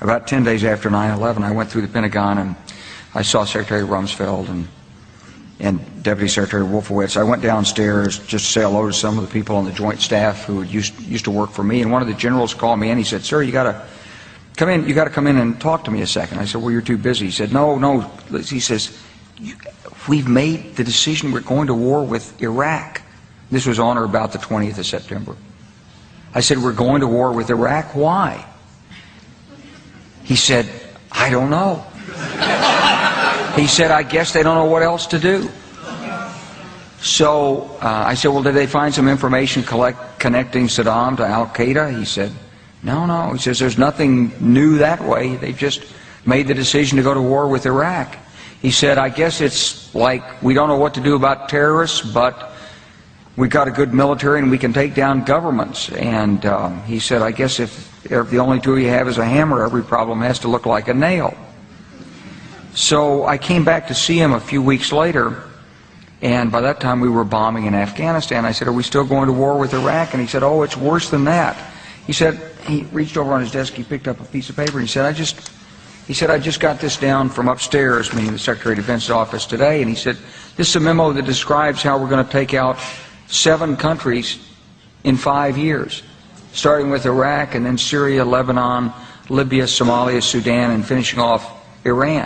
about 10 days after 9/11, I went through the Pentagon and I saw Secretary Rumsfeld and Deputy Secretary Wolfowitz. I went downstairs just to say hello to some of the people on the Joint Staff who used to work for me, and one of the generals called me and he said, "Sir, you got to come in. You got to come in and talk to me a second." I said, "Well, you're too busy." He said, "No." He says, "We've made the decision. We're going to war with Iraq." This was on or about the 20th of September. I said, "We're going to war with Iraq. Why?" He said, "I don't know." He said, "I guess they don't know what else to do." So I said, "Well, did they find some information connecting Saddam to Al-Qaeda?" He said, No. He says, "There's nothing new that way. They've just made the decision to go to war with Iraq." He said, "I guess it's like we don't know what to do about terrorists, but we've got a good military and we can take down governments." And he said, "I guess if the only tool you have is a hammer, every problem has to look like a nail." So I came back to see him a few weeks later, and by that time we were bombing in Afghanistan. I said, "Are we still going to war with Iraq?" And he said, "Oh, it's worse than that." He said, he reached over on his desk, he picked up a piece of paper, and he said, I just got this down from upstairs," meaning the Secretary of Defense's office today, and he said, "This is a memo that describes how we're going to take out 7 countries in 5 years, starting with Iraq and then Syria, Lebanon, Libya, Somalia, Sudan, and finishing off Iran."